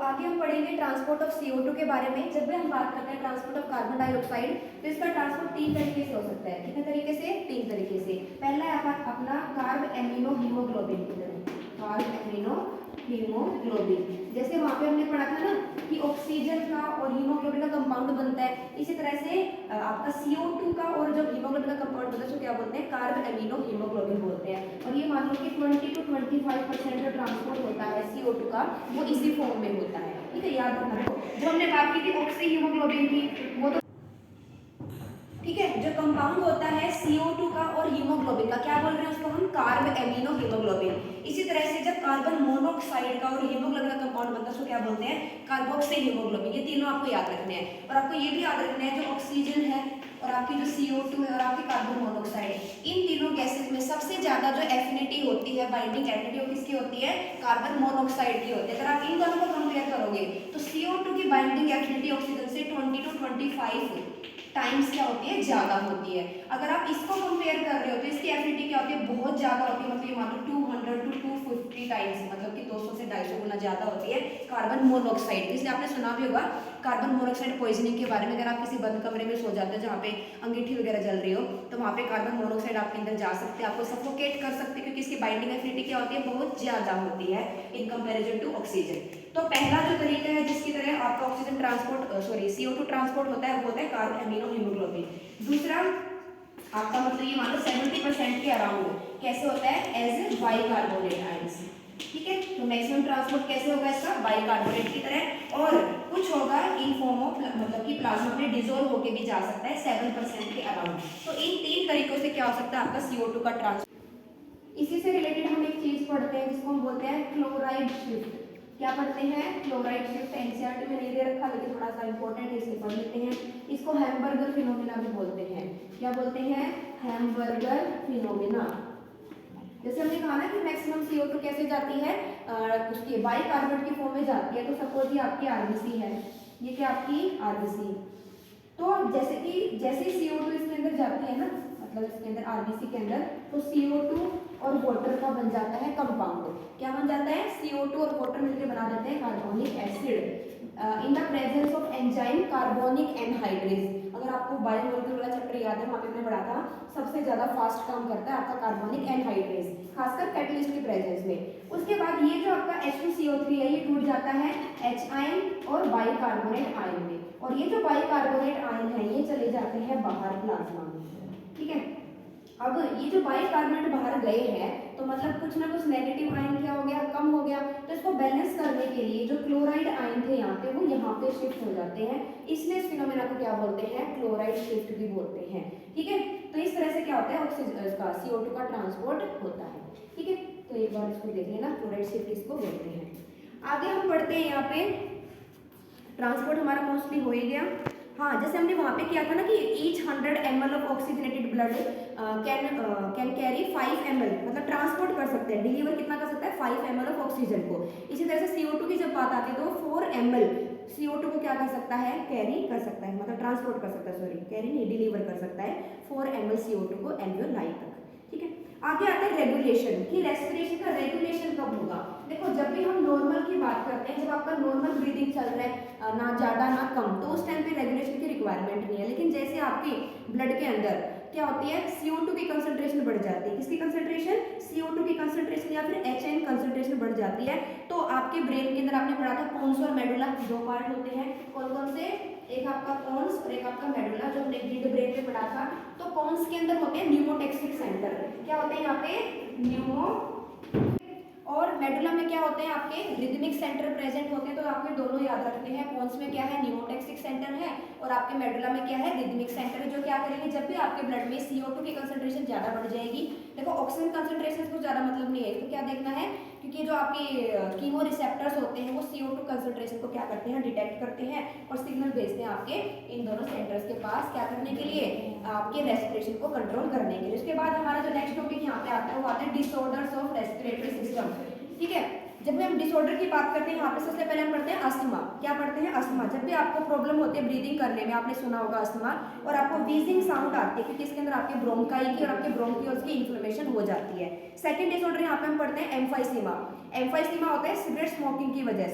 आगे हम पढ़ेंगे ट्रांसपोर्ट ऑफ CO2 के बारे में। जब भी हम बात करते हैं ट्रांसपोर्ट ऑफ कार्बन डाइऑक्साइड, तो इसका ट्रांसपोर्ट 3 तरीके से हो सकता है। कितने तरीके से? 3 तरीके से। पहला है अपना कार्ब एमिनो हीमोग्लोबिन की तरह, कार्ब एमिनो हीमोग्लोबिन। जैसे वहाँ पे हमने पढ़ा था ना कि ऑक्सीजन का और हीमोग्लोबिन का कंपाउंड बनता है, इसी तरह से आपका CO2 का और जब हीमोग्लोबिन का कंपाउंड बनता है तो क्या बोलते हैं? कार्ब एमिनो हीमोग्लोबिन बोलते हैं। और ये मान लो कि 20 to 25% जो ट्रांसपोर्ट होता है CO2 का वो इसी फॉर्म में होता है। ठीक है, याद रखना। जो हमने बात की थी ऑक्सी हीमोग्लोबिन की, वो तो ठीक है। जो कंपाउंड होता है CO2 का और हीमोग्लोबिन का, क्या बोल रहे हैं उसको हम? Carb amino haemoglobin. इसी तरह से जब कार्बन मोनोऑक्साइड का और हीमोग्लोबिन का कंपाउंड बनता है उसको क्या बोलते हैं? Carboxy haemoglobin. ये तीनों आपको याद रखने हैं। और आपको ये भी याद रखना है जो ऑक्सीजन है और आपकी जो CO2 है और आपकी कार्बन मोनोऑक्साइड है, इन तीनों गैसेस में सबसे ज्यादा जो एफिनिटी होती है, बाइंडिंग एफिनिटी वो किसकी होती है? कार्बन मोनोऑक्साइड की होती है। अगर आप इन दोनों को कंपेयर करोगे तो CO2 की बाइंडिंग एफिनिटी ऑक्सीजन से 20 to 25 टाइम्स क्या होती है? ज्यादा होती है। अगर आप इसको कंपेयर कर रहे हो तो इसकी एफिनिटी क्या होती है? बहुत ज्यादा होती है। मतलब ये मान लो 200 to 250 टाइम्स, मतलब कि 200 से 250 गुना ज्यादा होती है कार्बन मोनोऑक्साइड। इसलिए आपने सुना भी होगा कार्बन मोनोऑक्साइड पॉइजनिंग के बारे में। अगर आप किसी बंद कमरे में सो जाते हो जहाँ पे अंगीठी वगैरह जल रही हो, तो वहाँ पे कार्बन मोनोऑक्साइड आपके अंदर जा सकते हैं, आपको सफोकेट कर सकते हैं, क्योंकि इसकी बाइंडिंग एफिनिटी क्या होती है? बहुत ज्यादा होती है इन कंपेरिजन टू ऑक्सीजन। तो पहला जो तरीका है जिसकी तरह आपका ऑक्सीजन ट्रांसपोर्ट CO2 ट्रांसपोर्ट होता है वो होता है कार्ब एमिनो हीमोग्लोबिन। दूसरा आपका मतलब ये मान लो 70% के अराउंड कैसे होता है? As bicarbonate ions. ठीक है, तो मैक्सिमम ट्रांसपोर्ट कैसे होगा इसका? बाइकार्बोनेट की तरह। और कुछ होगा इन फॉर्म ऑफ मतलब कि प्लाज्मा में डिसॉल्व होके भी जा सकता है 7% के अराउंड। तो इन 3 तरीकों से क्या हो सकता है आपका CO2 का ट्रांसपोर्ट। इसी से रिलेटेड हम एक चीज पढ़ते हैं जिसको हम बोलते हैं क्लोराइड शिफ्ट। क्या पढ़ते हैं? Chloride shift. एनसीईआरटी में नहीं दे रखा लेकिन थोड़ा सा इंपॉर्टेंट है, इसे पढ़ लेते हैं। इसको हैमबर्गर फिनोमिना भी बोलते हैं। क्या बोलते हैं? Hamburger phenomena. जैसे हमने कहा ना कि मैक्सिमम CO2 कैसे जाती है? उसकी बाइकार्बोनेट की फॉर्म में जाती है। तो सपोज ये आपकी आरबीसी है, ये क्या आपकी आरबीसी। तो जैसे CO2 इसके अंदर जाती है ना, मतलब इसके अंदर आरबीसी के अंदर, तो CO2 और वाटर का बन जाता है कंपाउंड। क्या बन जाता है? CO2 और वाटर मिलकर बना देते हैं carbonic acid in the presence of enzyme carbonic anhydrase. अगर आपको बायोमोलिक्यूलर वाला चैप्टर याद है, वहाँ पे हमने पढ़ा था सबसे ज्यादा फास्ट काम करता है आपका कार्बोनिक एनहाइड्रेज, खासकर कैटलिस्ट की प्रेजेंस में। उसके बाद ये जो आपका H2CO3 है ये टूट जाता है H आयन और बाइकार्बोनेट आयन में, और ये जो बाइकार्बोनेट आयन है ये चले जाते हैं बाहर प्लाज्मा में। ठीक है, अब ये जो बाइकार्बोनेट बाहर गए हैं तो मतलब कुछ ना कुछ नेगेटिव आयन क्या हो गया? कम हो गया। तो इसको बैलेंस करने के लिए जो क्लोराइड आयन थे यहाँ पे वो यहाँ पे शिफ्ट हो जाते हैं, इसलिए इस फिनोमेना को क्या बोलते हैं? क्लोराइड शिफ्ट भी बोलते हैं। ठीक है, तो इस तरह से क्या होता है ऑक्सीजन का CO2 का ट्रांसपोर्ट होता है। ठीक है, तो एक बार इसको देख लेना, क्लोराइड शिफ्ट इसको बोलते हैं। आगे हम पढ़ते हैं यहाँ पे ट्रांसपोर्ट हमारा मोस्टली हो ही गया। हाँ, जैसे हमने वहाँ पे किया था ना कि each 100 ml of oxygenated blood can carry 5 ml, मतलब ट्रांसपोर्ट कर सकते हैं, डिलीवर कितना कर सकता है? 5 ml ऑफ ऑक्सीजन को। इसी तरह से CO2 की जब बात आती है तो 4 ml CO2 को क्या कर सकता है? कैरी कर सकता है, मतलब ट्रांसपोर्ट कर सकता है, सॉरी कैरी नहीं, डिलीवर कर सकता है 4 ml CO2 को एल्वियोलाई तक। ठीक है, आगे आता है रेगुलेशन, कि रेस्पिरेशन का रेगुलेशन कब होगा। देखो जब भी हम नॉर्मल की बात करते हैं, जब आपका नॉर्मल ब्रीदिंग चल रहा है ना ज़्यादा ना कम, तो उस टाइम पे रेगुलेशन की रिक्वायरमेंट नहीं है। लेकिन जैसे आपकी ब्लड के अंदर क्या होती है? CO2 की कंसंट्रेशन बढ़ जाती है। किसकी कंसंट्रेशन? CO2 की कंसंट्रेशन या फिर HN कंसंट्रेशन बढ़ जाती है, तो आपके ब्रेन के अंदर आपने पढ़ा था पोन्स और मेडुला, 2 पार्ट होते हैं। कौन कौन से? एक आपका पोन्स और एक आपका मेडुला, जो हमने मिड ब्रेन में पढ़ा था। तो पोन्स के अंदर होते हैं न्यूमोटेक्सिक सेंटर। क्या होते हैं यहाँ पे? न्यूमो। और मेडुला में क्या होते हैं? आपके रिदमिक सेंटर प्रेजेंट होते हैं। तो आपने दोनों याद रखने हैं, पोन्स में क्या है? न्यूमोटेक्सिक सेंटर है, और आपके मेडुला में क्या है? रिदमिक सेंटर है, जो क्या करेंगे जब भी आपके ब्लड में CO2 की कंसंट्रेशन ज्यादा बढ़ जाएगी। देखो ऑक्सीजन कंसंट्रेशन को ज्यादा मतलब नहीं है, तो क्या देखना है? क्योंकि जो आपके कीमो रिसेप्टर्स होते हैं वो CO2 कंसंट्रेशन को क्या करते हैं? डिटेक्ट करते हैं और सिग्नल भेजते हैं आपके इन दोनों सेंटर्स के पास, क्या करने के लिए? आपके रेस्पिरेशन को कंट्रोल करने के लिए। उसके बाद हमारा जो नेक्स्ट टॉपिक यहाँ पे आता है वो आता है डिसऑर्डर्स ऑफ रेस्पिरेटरी सिस्टम। ठीक है, जब भी हम डिसऑर्डर की बात करते हैं यहाँ पे सबसे पहले हम पढ़ते हैं अस्थमा। क्या पढ़ते हैं? अस्थमा। जब भी आपको प्रॉब्लम होती है ब्रीदिंग करने में, आपने सुना होगा अस्थमा, और आपको व्हीजिंग साउंड आती है क्योंकि इसके अंदर आपके ब्रोंकाई की और आपके ब्रोंकियोल्स की इन्फ्लेमेशन हो जाती है। सेकंड डिसऑर्डर यहाँ पे हम पढ़ते हैं एम्फाइसीमा। एम्फाइसीमा होता है सिगरेट स्मोकिंग की वजह से।